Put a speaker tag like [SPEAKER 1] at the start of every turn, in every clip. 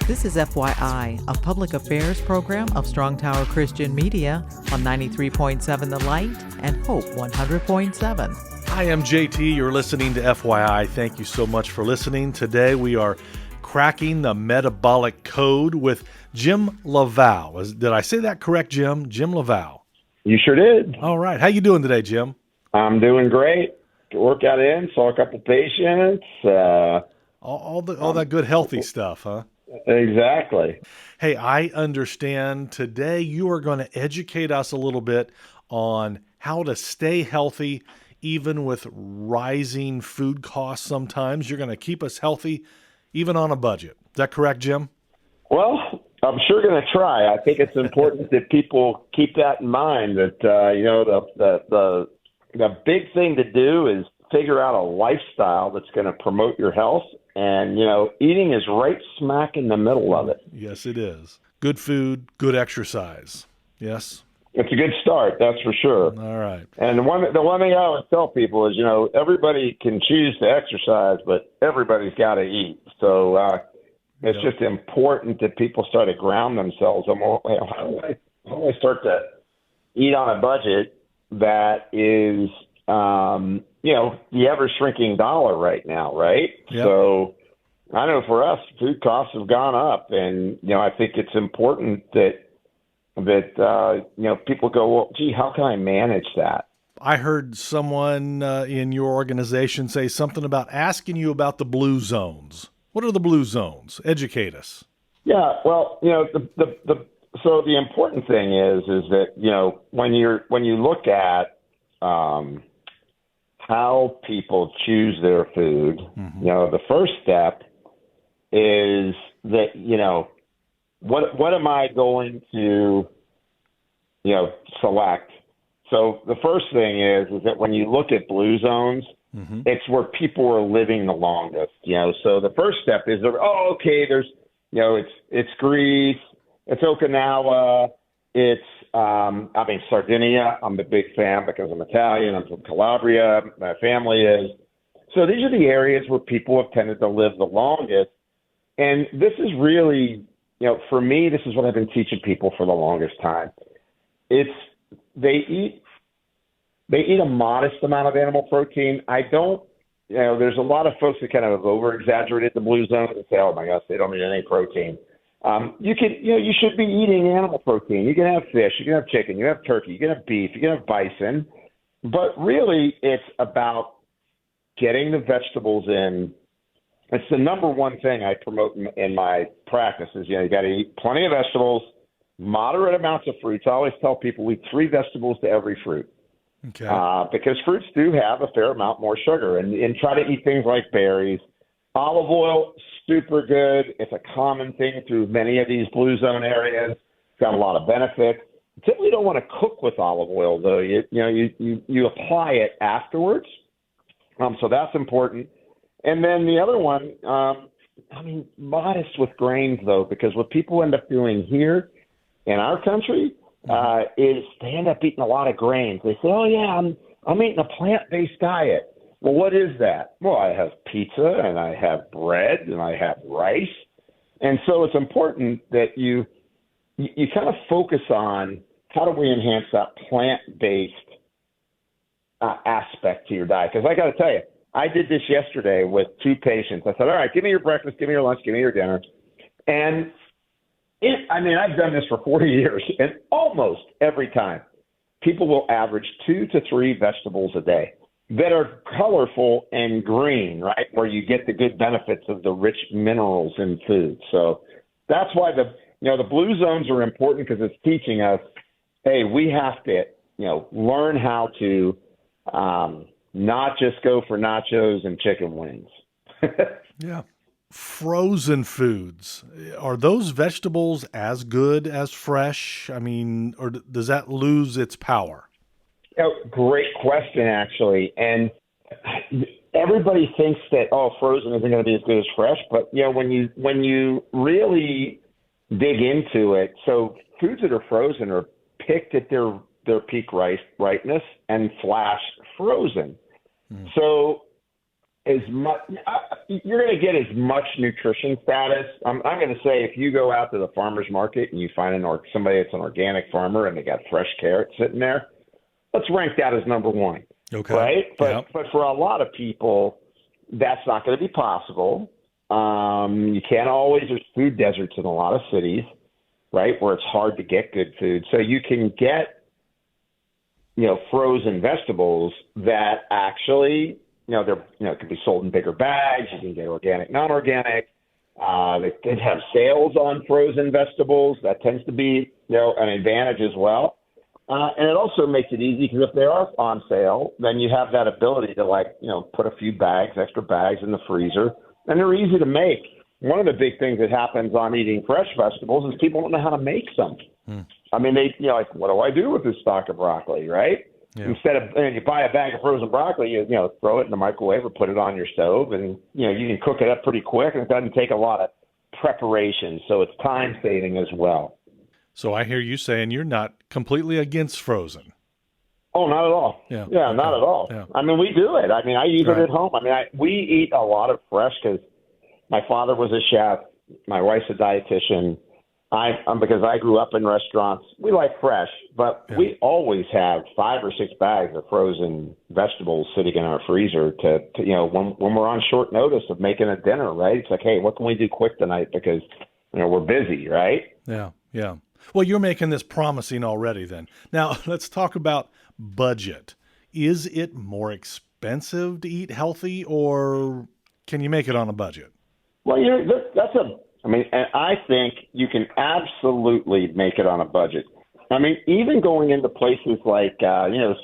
[SPEAKER 1] This is FYI, a public affairs program of Strong Tower Christian Media on 93.7 The Light and Hope 100.7.
[SPEAKER 2] Hi, I'm JT. You're listening to FYI. Thank you so much for listening. Today we are cracking the Metabolic Code with Jim LaValle. Did I say that correct, Jim? Jim LaValle.
[SPEAKER 3] You sure did.
[SPEAKER 2] All right. How you doing today, Jim?
[SPEAKER 3] I'm doing great. Workout in, saw a couple patients.
[SPEAKER 2] All that good healthy stuff, huh?
[SPEAKER 3] Exactly.
[SPEAKER 2] Hey, I understand today you are going to educate us a little bit on how to stay healthy even with rising food costs sometimes. You're going to keep us healthy even on a budget. Is that correct, Jim?
[SPEAKER 3] Well, I'm sure going to try. I think it's important that people keep that in mind, that, the big thing to do is figure out a lifestyle that's going to promote your health. And, eating is right smack in the middle of it.
[SPEAKER 2] Yes, it is. Good food, good exercise. Yes?
[SPEAKER 3] It's a good start, that's for sure.
[SPEAKER 2] All right.
[SPEAKER 3] And the one thing I always tell people is, everybody can choose to exercise, but everybody's got to eat. So it's just important that people start to ground themselves. How do I start to eat on a budget that is, the ever-shrinking dollar right now, right?
[SPEAKER 2] Yep.
[SPEAKER 3] So I know for us, food costs have gone up, and, I think it's important that people go, well, gee, how can I manage that?
[SPEAKER 2] I heard someone in your organization say something about asking you about the blue zones. What are the blue zones? Educate us.
[SPEAKER 3] Yeah, well, so the important thing is that, when you look at how people choose their food, the first step is that, what am I going to, select? So the first thing is that when you look at blue zones, it's where people are living the longest, So the first step is, there's, it's Greece, it's Okinawa, it's, Sardinia. I'm a big fan because I'm Italian. I'm from Calabria. My family is. So these are the areas where people have tended to live the longest. And this is really, for me, this is what I've been teaching people for the longest time. They eat a modest amount of animal protein. There's a lot of folks that kind of over-exaggerated the blue zone and say, oh my gosh, they don't eat any protein. You should be eating animal protein. You can have fish, you can have chicken, you can have turkey, you can have beef, you can have bison. But really, it's about getting the vegetables in. It's the number one thing I promote in my practice is, you got to eat plenty of vegetables, moderate amounts of fruits. I always tell people eat 3 vegetables to every fruit.
[SPEAKER 2] Okay.
[SPEAKER 3] Because fruits do have a fair amount more sugar. And try to eat things like berries. Olive oil, super good. It's a common thing through many of these blue zone areas. It's got a lot of benefits. Typically don't want to cook with olive oil, though. You apply it afterwards. So that's important. And then the other one, modest with grains, though, because what people end up doing here in our country is they end up eating a lot of grains. They say, oh, yeah, I'm eating a plant-based diet. Well, what is that? Well, I have pizza and I have bread and I have rice. And so it's important that you kind of focus on how do we enhance that plant-based aspect to your diet. Because I got to tell you, I did this yesterday with 2 patients. I said, all right, give me your breakfast, give me your lunch, give me your dinner. And I've done this for 40 years, and almost every time people will average 2 to 3 vegetables a day that are colorful and green, right, where you get the good benefits of the rich minerals in food. So that's why the blue zones are important, because it's teaching us, hey, we have to, learn how to not just go for nachos and chicken wings.
[SPEAKER 2] Yeah. Frozen foods, are those vegetables as good as fresh? Or does that lose its power?
[SPEAKER 3] Great question, actually. And everybody thinks that, frozen isn't going to be as good as fresh. But, when you really dig into it, so foods that are frozen are picked at their peak ripeness and flash frozen. So as much. You're going to get as much nutrition status. I'm going to say if you go out to the farmer's market and you find somebody that's an organic farmer and they got fresh carrots sitting there, let's rank that as number one.
[SPEAKER 2] Okay.
[SPEAKER 3] Right? But
[SPEAKER 2] Yep.
[SPEAKER 3] but for a lot of people, that's not going to be possible. You can't always. There's food deserts in a lot of cities, right, where it's hard to get good food. So you can get, frozen vegetables that actually, they're, could be sold in bigger bags. You can get organic, non-organic. They can have sales on frozen vegetables. That tends to be, an advantage as well. And it also makes it easy because if they are on sale, then you have that ability to put a few extra bags in the freezer, and they're easy to make. One of the big things that happens on eating fresh vegetables is people don't know how to make some. I mean, they, what do I do with this stock of broccoli, right? Yeah. Instead of, you buy a bag of frozen broccoli, you throw it in the microwave or put it on your stove, and, you can cook it up pretty quick, and it doesn't take a lot of preparation, so it's time saving as well.
[SPEAKER 2] So I hear you saying you're not completely against frozen.
[SPEAKER 3] Oh, not at all. Yeah, okay. Not at all. Yeah. I mean, we do it. I mean, I use it at home. I mean, we eat a lot of fresh because my father was a chef. My wife's a dietitian. Because I grew up in restaurants, we like fresh, but we always have 5 or 6 bags of frozen vegetables sitting in our freezer to when we're on short notice of making a dinner, right? It's like, hey, what can we do quick tonight because, we're busy, right?
[SPEAKER 2] Yeah, yeah. Well, you're making this promising already then. Now, let's talk about budget. Is it more expensive to eat healthy, or can you make it on a budget?
[SPEAKER 3] Well, and I think you can absolutely make it on a budget. I mean, even going into places like,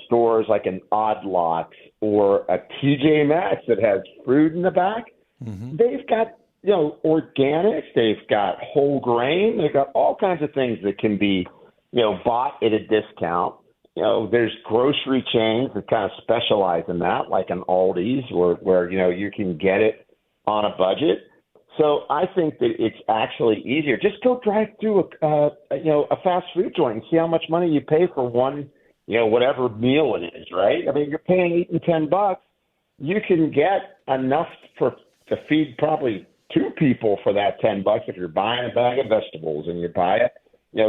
[SPEAKER 3] stores like an Odd Lots or a TJ Maxx that has fruit in the back, they've got, organics, they've got whole grain, they've got all kinds of things that can be, bought at a discount. There's grocery chains that kind of specialize in that, like an Aldi's where you can get it on a budget. So I think that it's actually easier. Just go drive through a fast food joint and see how much money you pay for one, whatever meal it is, right? I mean, you're paying $8 and $10. You can get enough to feed probably 2 people for that $10 if you're buying a bag of vegetables and you buy it,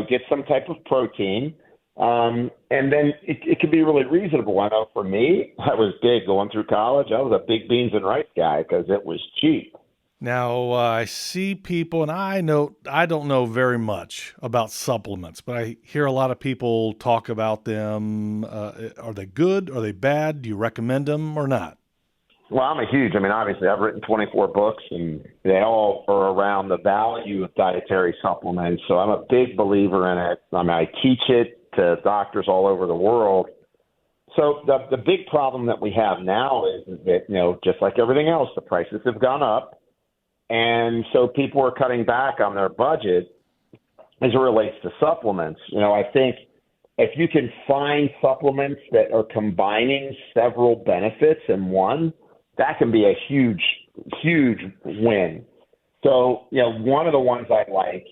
[SPEAKER 3] get some type of protein. And then it can be really reasonable. I know for me, I was big going through college. I was a big beans and rice guy because it was cheap.
[SPEAKER 2] Now, I see people, and I don't know very much about supplements, but I hear a lot of people talk about them. Are they good? Are they bad? Do you recommend them or not?
[SPEAKER 3] Well, obviously, I've written 24 books, and they all are around the value of dietary supplements. So I'm a big believer in it. I teach it to doctors all over the world. So the big problem that we have now is that, just like everything else, the prices have gone up. And so people are cutting back on their budget as it relates to supplements. I think if you can find supplements that are combining several benefits in one, that can be a huge, huge win. So, one of the ones I like,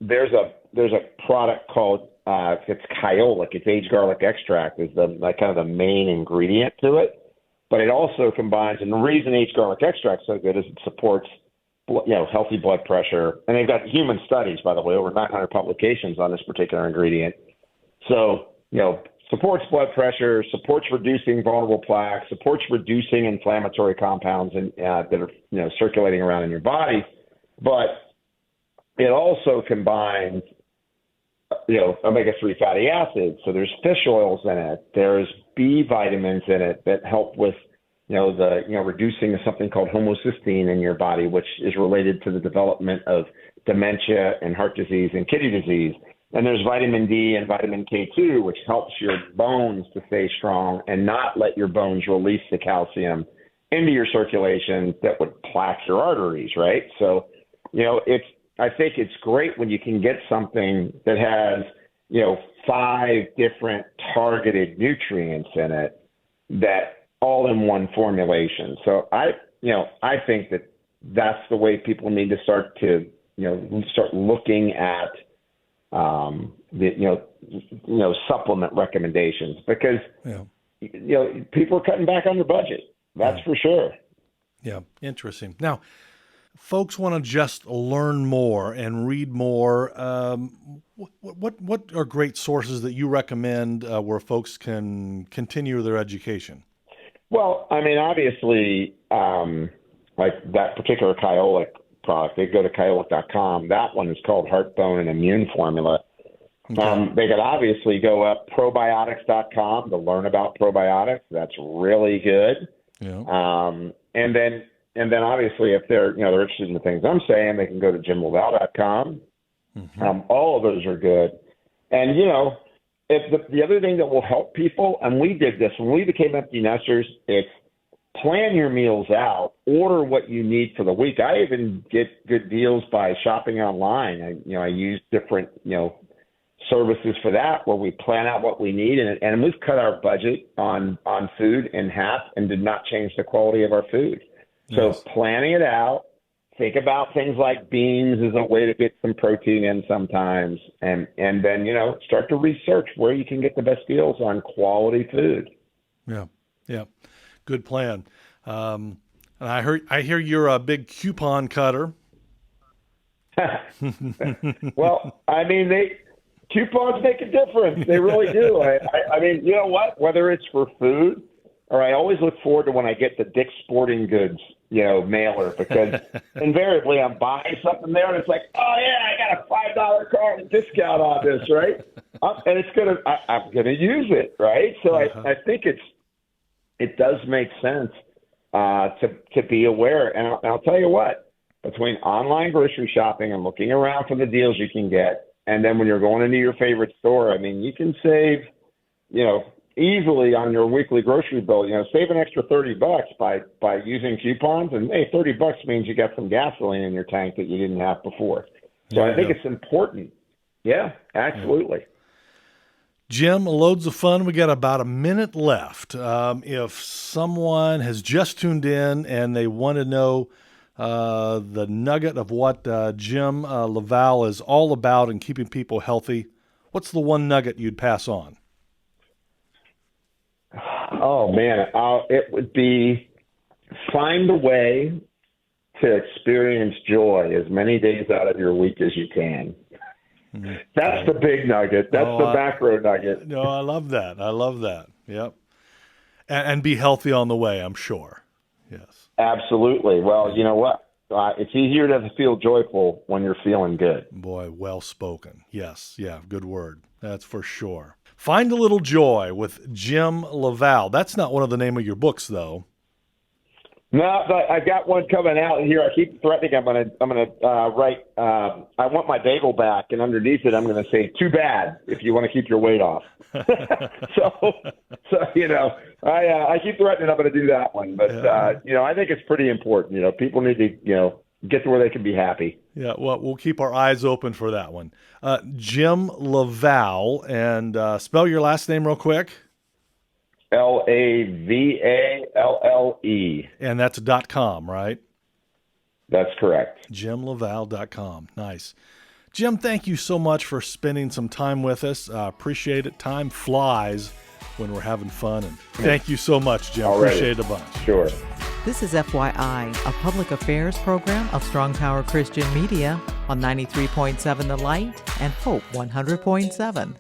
[SPEAKER 3] there's a product called, it's Kyolic. It's aged garlic extract is kind of the main ingredient to it. But it also combines, and the reason aged garlic extract is so good is it supports, healthy blood pressure. And they've got human studies, by the way, over 900 publications on this particular ingredient. So, supports blood pressure, supports reducing vulnerable plaques, supports reducing inflammatory compounds that are, circulating around in your body. But it also combines, omega-3 fatty acids. So there's fish oils in it. There's B vitamins in it that help with, reducing something called homocysteine in your body, which is related to the development of dementia and heart disease and kidney disease. And there's vitamin D and vitamin K2, which helps your bones to stay strong and not let your bones release the calcium into your circulation that would plaque your arteries, right? So, I think it's great when you can get something that has, 5 different targeted nutrients in it that all in one formulation. So I think that that's the way people need to start to, start looking at, supplement recommendations because, people are cutting back on their budget. That's for sure.
[SPEAKER 2] Yeah, interesting. Now, folks want to just learn more and read more. What are great sources that you recommend where folks can continue their education?
[SPEAKER 3] Well, I mean, obviously, like that particular Kyolic product, they go to Kyolic.com. That one is called Heart, Bone, and Immune Formula. Okay. They could obviously go up probiotics.com to learn about probiotics. That's really good. Yeah. And then obviously if they're interested in the things I'm saying, they can go to JimLaValle.com. Mm-hmm. All of those are good. And, if the other thing that will help people, and we did this when we became empty nesters, it's plan your meals out, order what you need for the week. I even get good deals by shopping online. I use different, services for that where we plan out what we need. And we've cut our budget on food in half and did not change the quality of our food. So planning it out, think about things like beans as a way to get some protein in sometimes. And then, start to research where you can get the best deals on quality food. Yeah.
[SPEAKER 2] Yeah. Good plan. And I hear you're a big coupon cutter.
[SPEAKER 3] Well, I mean, coupons make a difference. They really do. I mean, you know what? Whether it's for food or I always look forward to when I get the Dick's Sporting Goods, mailer, because invariably I'm buying something there and it's like, oh yeah, I got a $5 card discount on this, right? And I'm gonna use it, right? So I think it does make sense to be aware. And I'll tell you what, between online grocery shopping and looking around for the deals you can get, and then when you're going into your favorite store, I mean, you can save, easily on your weekly grocery bill, save an extra $30 by using coupons. And hey, $30 means you got some gasoline in your tank that you didn't have before. So I think it's important. Yeah, absolutely.
[SPEAKER 2] Jim, loads of fun. We got about a minute left. If someone has just tuned in and they want to know the nugget of what Jim LaValle is all about in keeping people healthy, what's the one nugget you'd pass on?
[SPEAKER 3] Oh, man, it would be find a way to experience joy as many days out of your week as you can. Mm-hmm. That's the big nugget. That's the macro nugget.
[SPEAKER 2] No, I love that. Yep. And be healthy on the way, I'm sure. Yes.
[SPEAKER 3] Absolutely. Well, you know what? It's easier to feel joyful when you're feeling good.
[SPEAKER 2] Boy, well spoken. Yes. Yeah, good word. That's for sure. Find a Little Joy with Jim LaValle. That's not one of the name of your books, though.
[SPEAKER 3] No, but I got one coming out here. I keep threatening I'm gonna write. I want my bagel back, and underneath it, I'm gonna say "Too bad" if you want to keep your weight off. so I keep threatening I'm gonna do that one, but I think it's pretty important. People need to get to where they can be happy.
[SPEAKER 2] Yeah, well, we'll keep our eyes open for that one. Jim LaValle, and spell your last name real quick.
[SPEAKER 3] LaValle.
[SPEAKER 2] And that's .com, right?
[SPEAKER 3] That's correct.
[SPEAKER 2] JimLaValle.com. Nice. Jim, thank you so much for spending some time with us. Appreciate it. Time flies when we're having fun. And thank you so much, Jim.
[SPEAKER 3] Alrighty.
[SPEAKER 2] Appreciate it a bunch.
[SPEAKER 3] Sure.
[SPEAKER 1] This is FYI, a public affairs program of Strong Tower Christian Media on 93.7 The Light and Hope 100.7.